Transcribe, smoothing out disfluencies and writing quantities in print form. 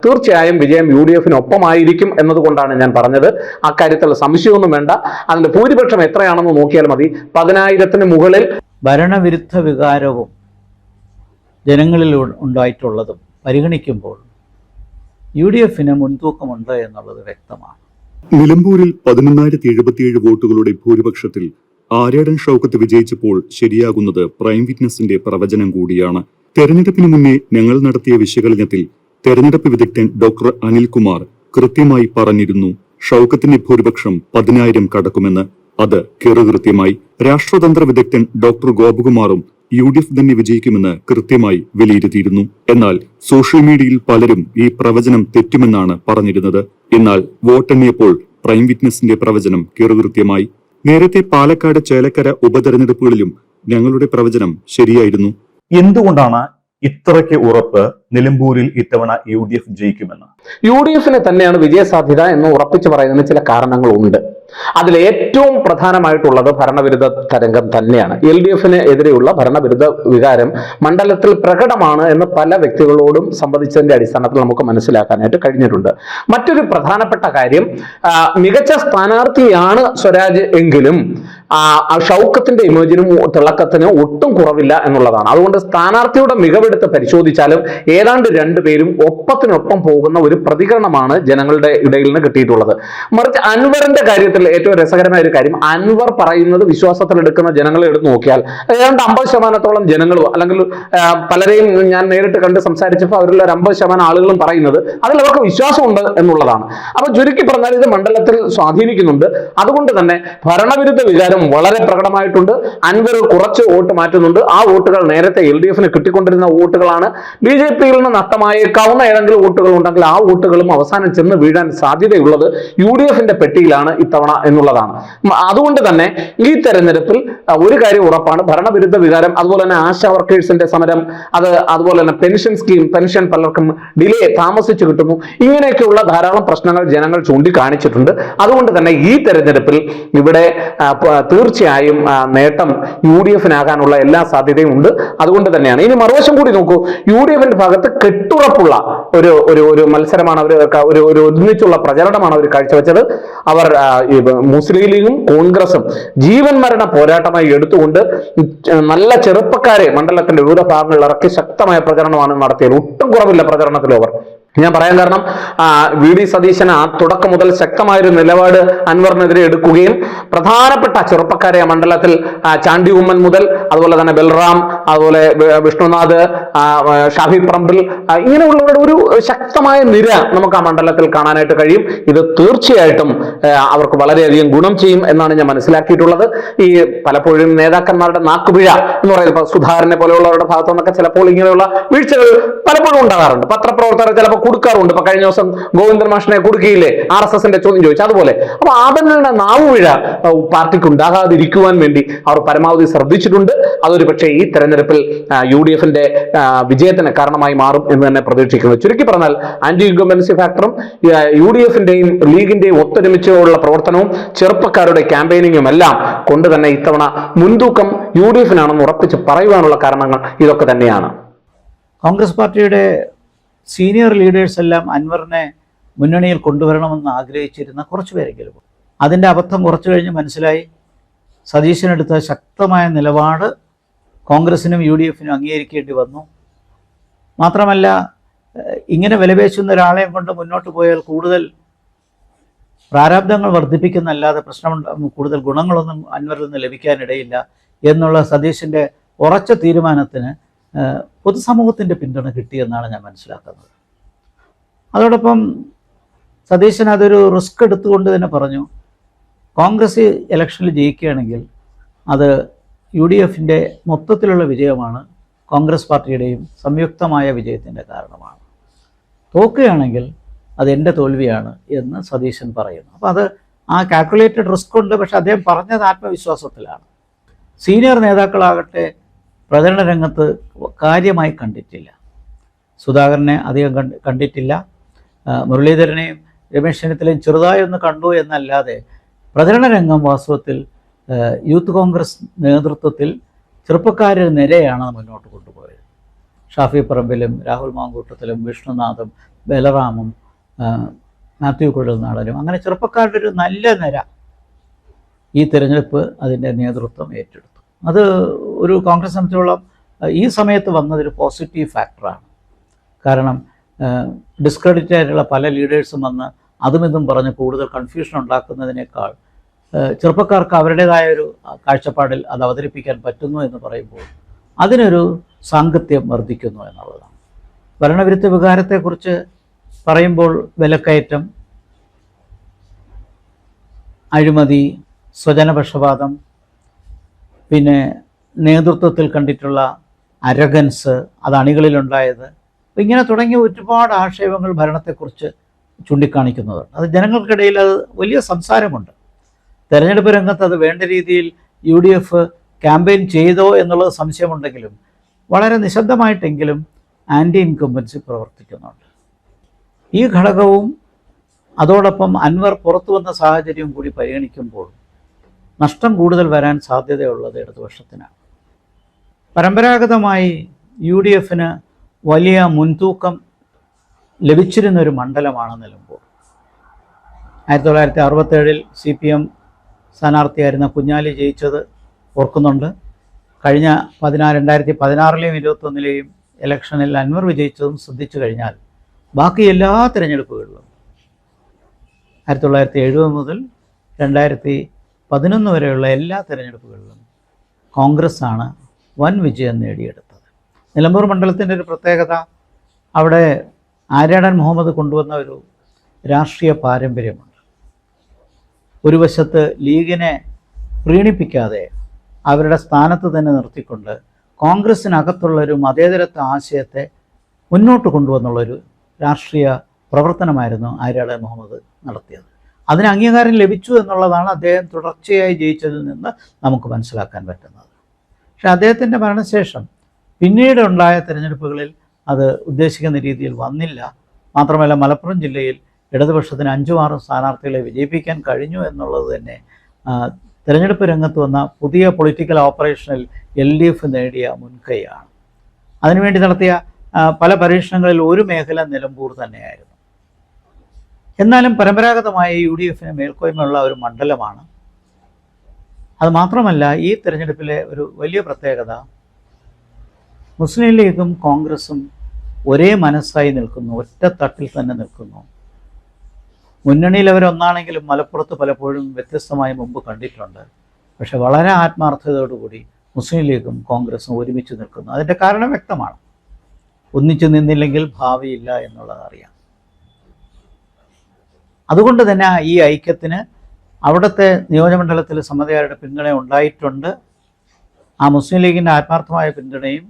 തീർച്ചയായും വിജയം UDF-നൊപ്പമായിരിക്കും എന്നതുകൊണ്ടാണ് ഞാൻ പറഞ്ഞത്. അക്കാര്യത്തിൽ സംശയമൊന്നും വേണ്ട. അതിന്റെ ഭൂരിപക്ഷം എത്രയാണെന്ന് നോക്കിയാൽ മതി. 10,000-ന് മുകളിൽ. ഭരണവിരുദ്ധ വികാരവും ജനങ്ങളിൽ ഉണ്ടായിട്ടുള്ളതും പരിഗണിക്കുമ്പോൾ UDF-ന് മുൻതൂക്കമുണ്ട് എന്നുള്ളത് വ്യക്തമാണ്. നിലമ്പൂരിൽ 11,077 വോട്ടുകളുടെ ഭൂരിപക്ഷത്തിൽ ആര്യാടൻ ഷൗക്കത്ത് വിജയിച്ചപ്പോൾ ശരിയാകുന്നത് പ്രൈം വിറ്റ്നസിന്റെ പ്രവചനം കൂടിയാണ്. തെരഞ്ഞെടുപ്പിന് മുന്നേ ഞങ്ങൾ നടത്തിയ വിശകലനത്തിൽ തെരഞ്ഞെടുപ്പ് വിദഗ്ധൻ ഡോക്ടർ അനിൽകുമാർ കൃത്യമായി പറഞ്ഞിരുന്നു ഷൗക്കത്തിന്റെ ഭൂരിപക്ഷം 10,000 കടക്കുമെന്ന്. അത് കൃത്യമായി. രാഷ്ട്രതന്ത്ര വിദഗ്ധൻ ഡോക്ടർ ഗോപകുമാറും UDF തന്നെ വിജയിക്കുമെന്ന് കൃത്യമായി വിലയിരുത്തിയിരുന്നു. എന്നാൽ സോഷ്യൽ മീഡിയയിൽ പലരും ഈ പ്രവചനം തെറ്റുമെന്നാണ് പറഞ്ഞിരുന്നത്. എന്നാൽ വോട്ടെണ്ണിയപ്പോൾ പ്രൈം വിറ്റ്നസിന്റെ പ്രവചനം കൃത്യമായി. നേരത്തെ പാലക്കാട് ചേലക്കര ഉപതെരഞ്ഞെടുപ്പുകളിലും ഞങ്ങളുടെ പ്രവചനം ശരിയായിരുന്നു. എന്തുകൊണ്ടാണ് ഇത്രയ്ക്ക് ഉറപ്പ് നിലമ്പൂരിൽ ഇത്തവണ UDF ജയിക്കുമെന്ന്? UDF-ന് തന്നെയാണ് വിജയസാധ്യത എന്ന് ഉറപ്പിച്ചു പറയുന്നതിന് ചില കാരണങ്ങളുണ്ട്. അതിൽ ഏറ്റവും പ്രധാനമായിട്ടുള്ളത് ഭരണവിരുദ്ധ തരംഗം തന്നെയാണ്. LDF-ന് എതിരെയുള്ള ഭരണവിരുദ്ധ വികാരം മണ്ഡലത്തിൽ പ്രകടമാണ് എന്ന് പല വ്യക്തികളോടും സംവദിച്ചതിന്റെ അടിസ്ഥാനത്തിൽ നമുക്ക് മനസ്സിലാക്കാനായിട്ട് കഴിഞ്ഞിട്ടുണ്ട്. മറ്റൊരു പ്രധാനപ്പെട്ട കാര്യം, മികച്ച സ്ഥാനാർത്ഥിയാണ് സ്വരാജ് എങ്കിലും ഷൗക്കത്തിന്റെ ഇമേജിനും തിളക്കത്തിന് ഒട്ടും കുറവില്ല എന്നുള്ളതാണ്. അതുകൊണ്ട് സ്ഥാനാർത്ഥിയുടെ മികവെടുത്ത് പരിശോധിച്ചാലും ഏതാണ്ട് രണ്ടുപേരും ഒപ്പത്തിനൊപ്പം പോകുന്ന ഒരു പ്രതികരണമാണ് ജനങ്ങളുടെ ഇടയിൽ നിന്ന് കിട്ടിയിട്ടുള്ളത്. മറിച്ച് അൻവറിന്റെ കാര്യത്തിൽ ഏറ്റവും രസകരമായ ഒരു കാര്യം, അൻവർ പറയുന്നത് വിശ്വാസത്തിലെടുക്കുന്ന ജനങ്ങളെ എടുത്ത് നോക്കിയാൽ ഏതാണ്ട് 50% ജനങ്ങളും, അല്ലെങ്കിൽ പലരെയും ഞാൻ നേരിട്ട് കണ്ട് സംസാരിച്ചപ്പോൾ അവരിൽ ഒരു 50% ആളുകളും പറയുന്നത് അതിൽ അവർക്ക് വിശ്വാസമുണ്ട് എന്നുള്ളതാണ്. അപ്പൊ ചുരുക്കി പറഞ്ഞാൽ ഇത് മണ്ഡലത്തിൽ സ്വാധീനിക്കുന്നുണ്ട്. അതുകൊണ്ട് തന്നെ ഭരണവിരുദ്ധ വികാരം വളരെ പ്രകടമായിട്ടുണ്ട്. അൻവർ കുറച്ച് വോട്ട് മാറ്റുന്നുണ്ട്. ആ വോട്ടുകൾ നേരത്തെ LDF-ന് കിട്ടിക്കൊണ്ടിരുന്ന വോട്ടുകളാണ്. BJP-യിൽ നിന്ന് നഷ്ടമായേക്കാവുന്ന ഏതെങ്കിലും വോട്ടുകൾ ഉണ്ടെങ്കിൽ ആ വോട്ടുകളും അവസാനം ചെന്ന് വീഴാൻ സാധ്യതയുള്ളത് UDF-ന്റെ പെട്ടിയിലാണ് ഇത്തവണ എന്നുള്ളതാണ്. അതുകൊണ്ട് തന്നെ ഈ തെരഞ്ഞെടുപ്പിൽ ഒരു കാര്യം ഉറപ്പാണ്, ഭരണവിരുദ്ധ വികാരം, അതുപോലെ തന്നെ ആശാ വർക്കേഴ്സിന്റെ സമരം, അതുപോലെ തന്നെ പെൻഷൻ സ്കീം, പെൻഷൻ പലർക്കും ഡിലേ താമസിച്ചു കിട്ടുന്നു, ഇങ്ങനെയൊക്കെയുള്ള ധാരാളം പ്രശ്നങ്ങൾ ജനങ്ങൾ ചൂണ്ടിക്കാണിച്ചിട്ടുണ്ട്. അതുകൊണ്ട് തന്നെ ഈ തെരഞ്ഞെടുപ്പിൽ ഇവിടെ തീർച്ചയായും നേട്ടം UDF-നാകാനുള്ള എല്ലാ സാധ്യതയും ഉണ്ട്. അതുകൊണ്ട് തന്നെയാണ്. ഇനി മറുവശം കൂടി നോക്കൂ, UDF-ന്റെ ഭാഗത്ത് കെട്ടുറപ്പുള്ള ഒരു മത്സരമാണ് അവർ, ഒരു ഒന്നിച്ചുള്ള പ്രചരണമാണ് അവർ കാഴ്ചവെച്ചത്. അവർ മുസ്ലിം ലീഗും കോൺഗ്രസും ജീവൻ മരണ പോരാട്ടമായി എടുത്തുകൊണ്ട് നല്ല ചെറുപ്പക്കാരെ മണ്ഡലത്തിന്റെ വിവിധ ഭാഗങ്ങളിൽ ഇറക്കി ശക്തമായ പ്രചരണമാണ് നടത്തിയത്. ഒട്ടും കുറവില്ല പ്രചരണത്തിൽ അവർ. ഞാൻ പറയാൻ കാരണം, VD സതീശൻ ആ തുടക്കം മുതൽ ശക്തമായൊരു നിലപാട് അൻവറിനെതിരെ എടുക്കുകയും പ്രധാനപ്പെട്ട ചെറുപ്പക്കാരെ മണ്ഡലത്തിൽ ചാണ്ടി ഉമ്മൻ മുതൽ അതുപോലെ തന്നെ ബൽറാം, അതുപോലെ വിഷ്ണുനാഥ്, ഷാഫി പറമ്പിൽ, ഇങ്ങനെയുള്ളവരുടെ ഒരു ശക്തമായ നിര നമുക്ക് ആ മണ്ഡലത്തിൽ കാണാനായിട്ട് കഴിയും. ഇത് തീർച്ചയായിട്ടും അവർക്ക് വളരെയധികം ഗുണം ചെയ്യും എന്നാണ് ഞാൻ മനസ്സിലാക്കിയിട്ടുള്ളത്. ഈ പലപ്പോഴും നേതാക്കന്മാരുടെ നാക്കുപിഴ എന്ന് പറയുന്നത്, സുധാകരനെ പോലെയുള്ളവരുടെ ഭാഗത്തു നിന്നൊക്കെ ചിലപ്പോൾ ഇങ്ങനെയുള്ള വീഴ്ചകൾ പലപ്പോഴും ഉണ്ടാകാറുണ്ട്. പത്രപ്രവർത്തകർ ചിലപ്പോൾ കൊടുക്കാറുണ്ട്. ഇപ്പൊ കഴിഞ്ഞ ദിവസം ഗോവിന്ദൻ മാഷിനെ കൊടുക്കിയില്ലേ, RSS-ന്റെ ചോദ്യം ചോദിച്ചു, അതുപോലെ. അപ്പൊ ആഭരണങ്ങളുടെ നാവുപിഴ പാർട്ടിക്ക് ഉണ്ടാകാതിരിക്കുവാൻ വേണ്ടി അവർ പരമാവധി ശ്രദ്ധിച്ചിട്ടുണ്ട്. അതൊരു പക്ഷേ ഈ തെരഞ്ഞെടുപ്പിൽ UDF-ന്റെ വിജയത്തിന് കാരണമായി മാറും എന്ന് തന്നെ പ്രതീക്ഷിക്കുന്നു. ചുരുക്കി പറഞ്ഞാൽ ആന്റി ഇൻകംബൻസി ഫാക്ടറും UDF-ന്റെയും ലീഗിന്റെയും ഒത്തൊരുമിച്ചുള്ള പ്രവർത്തനവും ചെറുപ്പക്കാരുടെ ക്യാമ്പയിനിങ്ങും എല്ലാം കൊണ്ട് തന്നെ ഇത്തവണ മുൻതൂക്കം UDF-നാണെന്ന് ഉറപ്പിച്ച് പറയുവാനുള്ള കാരണങ്ങൾ ഇതൊക്കെ തന്നെയാണ്. കോൺഗ്രസ് പാർട്ടിയുടെ സീനിയർ ലീഡേഴ്സ് എല്ലാം അൻവറിനെ മുന്നണിയിൽ കൊണ്ടുവരണമെന്ന് ആഗ്രഹിച്ചിരുന്ന കുറച്ചു പേരെങ്കിലും അതിൻ്റെ അബദ്ധം കുറച്ചു കഴിഞ്ഞ് മനസ്സിലായി. സതീശനെടുത്ത ശക്തമായ നിലപാട് കോൺഗ്രസിനും UDF-നും അംഗീകരിക്കേണ്ടി വന്നു. മാത്രമല്ല, ഇങ്ങനെ വിലപേശുന്ന ഒരാളെ കൊണ്ട് മുന്നോട്ട് പോയാൽ കൂടുതൽ പ്രാരാബ്ദങ്ങൾ വർദ്ധിപ്പിക്കുന്നല്ലാതെ കൂടുതൽ ഗുണങ്ങളൊന്നും അൻവറിൽ നിന്ന് ലഭിക്കാനിടയില്ല എന്നുള്ള സതീശൻ്റെ ഉറച്ച തീരുമാനത്തിന് പൊതുസമൂഹത്തിൻ്റെ പിന്തുണ കിട്ടിയെന്നാണ് ഞാൻ മനസ്സിലാക്കുന്നത്. അതോടൊപ്പം സതീശൻ അതൊരു റിസ്ക് എടുത്തുകൊണ്ട് തന്നെ പറഞ്ഞു, കോൺഗ്രസ് ഇലക്ഷനിൽ ജയിക്കുകയാണെങ്കിൽ അത് UDF-ന്റെ മൊത്തത്തിലുള്ള വിജയമാണ്, കോൺഗ്രസ് പാർട്ടിയുടെയും സംയുക്തമായ വിജയത്തിൻ്റെ കാരണമാണ്. തോക്കുകയാണെങ്കിൽ അത് എൻ്റെ തോൽവിയാണ് എന്ന് സതീശൻ പറയുന്നു. അപ്പോൾ അത് ആ കാൽക്കുലേറ്റഡ് റിസ്ക് ഉണ്ട്. പക്ഷെ അദ്ദേഹം പറഞ്ഞത് ആത്മവിശ്വാസത്തിലാണ്. സീനിയർ നേതാക്കളാകട്ടെ പ്രചരണ രംഗത്ത് കാര്യമായി കണ്ടിട്ടില്ല. സുധാകരനെ അധികം കണ്ടിട്ടില്ല. മുരളീധരനെയും രമേശ് ചെന്നിത്തലയും ചെറുതായി ഒന്ന് കണ്ടു എന്നല്ലാതെ പ്രചരണ രംഗം വാസ്തവത്തിൽ യൂത്ത് കോൺഗ്രസ് നേതൃത്വത്തിൽ ചെറുപ്പക്കാരുടെ നിരയാണ് മുന്നോട്ട് കൊണ്ടുപോയത്. ഷാഫി പറമ്പിലും രാഹുൽ മാങ്കൂട്ടത്തിലും വിഷ്ണുനാഥും ബലറാമും മാത്യു കുഴൽനാടനും, അങ്ങനെ ചെറുപ്പക്കാരുടെ ഒരു നല്ല നിര ഈ തിരഞ്ഞെടുപ്പ് അതിൻ്റെ നേതൃത്വം ഏറ്റെടുത്തു. അത് ഒരു കോൺഗ്രസ് സംബന്ധിച്ചോളം ഈ സമയത്ത് വന്നതൊരു പോസിറ്റീവ് ഫാക്ടറാണ്. കാരണം ഡിസ്ക്രെഡിറ്റ് ആയിട്ടുള്ള പല ലീഡേഴ്സും വന്ന് അതും ഇതും പറഞ്ഞ് കൂടുതൽ കൺഫ്യൂഷൻ ഉണ്ടാക്കുന്നതിനേക്കാൾ ചെറുപ്പക്കാർക്ക് അവരുടേതായ ഒരു കാഴ്ചപ്പാടിൽ അത് അവതരിപ്പിക്കാൻ പറ്റുന്നു എന്ന് പറയുമ്പോൾ അതിനൊരു സാങ്കത്യം വർദ്ധിക്കുന്നു എന്നുള്ളതാണ്. ഭരണവിരുദ്ധ വികാരത്തെക്കുറിച്ച് പറയുമ്പോൾ വിലക്കയറ്റം, അഴിമതി, സ്വജനപക്ഷപാതം, പിന്നെ നേതൃത്വത്തിൽ കണ്ടിട്ടുള്ള അരഗൻസ്, അത് അണികളിലുണ്ടായത്, ഇങ്ങനെ തുടങ്ങിയ ഒരുപാട് ആക്ഷേപങ്ങൾ ഭരണത്തെക്കുറിച്ച് ചൂണ്ടിക്കാണിക്കുന്നതുണ്ട്. അത് ജനങ്ങൾക്കിടയിൽ അത് വലിയ സംസാരമുണ്ട്. തെരഞ്ഞെടുപ്പ് രംഗത്ത് അത് വേണ്ട രീതിയിൽ UDF ക്യാമ്പയിൻ ചെയ്തോ എന്നുള്ളത് സംശയമുണ്ടെങ്കിലും വളരെ നിശബ്ദമായിട്ടെങ്കിലും ആൻറ്റി ഇൻകംബൻസി പ്രവർത്തിക്കുന്നുണ്ട്. ഈ ഘടകവും അതോടൊപ്പം അൻവർ പുറത്തു വന്ന സാഹചര്യവും കൂടി പരിഗണിക്കുമ്പോൾ നഷ്ടം കൂടുതൽ വരാൻ സാധ്യതയുള്ളത് ഇടതുപക്ഷത്തിനാണ്. പരമ്പരാഗതമായി UDFന് വലിയ മുൻതൂക്കം ലഭിച്ചിരുന്നൊരു മണ്ഡലമാണ് നിലമ്പൂർ. 1967 CPM സ്ഥാനാർത്ഥിയായിരുന്ന കുഞ്ഞാലി ജയിച്ചത് ഓർക്കുന്നുണ്ട്. കഴിഞ്ഞ 2016-ലെയും 2021-ലെയും ഇലക്ഷനിൽ അൻവർ വിജയിച്ചതും ശ്രദ്ധിച്ചു കഴിഞ്ഞാൽ ബാക്കി എല്ലാ തിരഞ്ഞെടുപ്പുകളിലും 1970 മുതൽ 2011 വരെയുള്ള എല്ലാ തിരഞ്ഞെടുപ്പുകളിലും കോൺഗ്രസ്സാണ് വൻ വിജയം നേടിയെടുത്തത്. നിലമ്പൂർ മണ്ഡലത്തിൻ്റെ ഒരു പ്രത്യേകത, അവിടെ ആര്യാടൻ മുഹമ്മദ് കൊണ്ടുവന്ന ഒരു രാഷ്ട്രീയ പാരമ്പര്യമുണ്ട്. ഒരു വശത്ത് ലീഗിനെ പ്രീണിപ്പിക്കാതെ അവരുടെ സ്ഥാനത്ത് തന്നെ നിർത്തിക്കൊണ്ട് കോൺഗ്രസ്സിനകത്തുള്ളൊരു മതേതരത്വ ആശയത്തെ മുന്നോട്ട് കൊണ്ടുവന്നുള്ളൊരു രാഷ്ട്രീയ പ്രവർത്തനമായിരുന്നു ആര്യാടൻ മുഹമ്മദ് നടത്തിയത്. അതിന് അംഗീകാരം ലഭിച്ചു എന്നുള്ളതാണ് അദ്ദേഹം തുടർച്ചയായി ജയിച്ചതിൽ നിന്ന് നമുക്ക് മനസ്സിലാക്കാൻ പറ്റുന്നത്. പക്ഷേ അദ്ദേഹത്തിൻ്റെ മരണശേഷം പിന്നീടുണ്ടായ തിരഞ്ഞെടുപ്പുകളിൽ അത് ഉദ്ദേശിക്കുന്ന രീതിയിൽ വന്നില്ല. മാത്രമല്ല മലപ്പുറം ജില്ലയിൽ ഇടതുപക്ഷത്തിന് 5-6 സ്ഥാനാർത്ഥികളെ വിജയിപ്പിക്കാൻ കഴിഞ്ഞു എന്നുള്ളത് തന്നെ തിരഞ്ഞെടുപ്പ് രംഗത്ത് വന്ന പുതിയ പൊളിറ്റിക്കൽ ഓപ്പറേഷനിൽ LDF നേടിയ മുൻകൈയാണ്. അതിനുവേണ്ടി നടത്തിയ പല പരീക്ഷണങ്ങളിൽ ഒരു മേഖല നിലമ്പൂർ തന്നെയായിരുന്നു. എന്നാലും പരമ്പരാഗതമായ UDFന് മേൽക്കോയ്മയുള്ള ഒരു മണ്ഡലമാണ്. അതുമാത്രമല്ല, ഈ തിരഞ്ഞെടുപ്പിലെ ഒരു വലിയ പ്രത്യേകത, മുസ്ലിം ലീഗും കോൺഗ്രസും ഒരേ മനസ്സായി നിൽക്കുന്നു, ഒറ്റത്തട്ടിൽ തന്നെ നിൽക്കുന്നു. മുന്നണിയിൽ അവരൊന്നാണെങ്കിലും മലപ്പുറത്ത് പലപ്പോഴും വ്യത്യസ്തമായി മുമ്പ് കണ്ടിട്ടുണ്ട്. പക്ഷെ വളരെ ആത്മാർത്ഥതയോടുകൂടി മുസ്ലിം ലീഗും കോൺഗ്രസും ഒരുമിച്ച് നിൽക്കുന്നു. അതിൻ്റെ കാരണം വ്യക്തമാണ്. ഒന്നിച്ചു നിന്നില്ലെങ്കിൽ ഭാവിയില്ല എന്നുള്ളത് അറിയാം. അതുകൊണ്ട് തന്നെ ഈ ഐക്യത്തിന് അവിടുത്തെ നിയോജകമണ്ഡലത്തിൽ സമ്മതിദാരുടെ പിന്തുണ ഉണ്ടായിട്ടുണ്ട്. ആ മുസ്ലിം ലീഗിൻ്റെ ആത്മാർത്ഥമായ പിന്തുണയും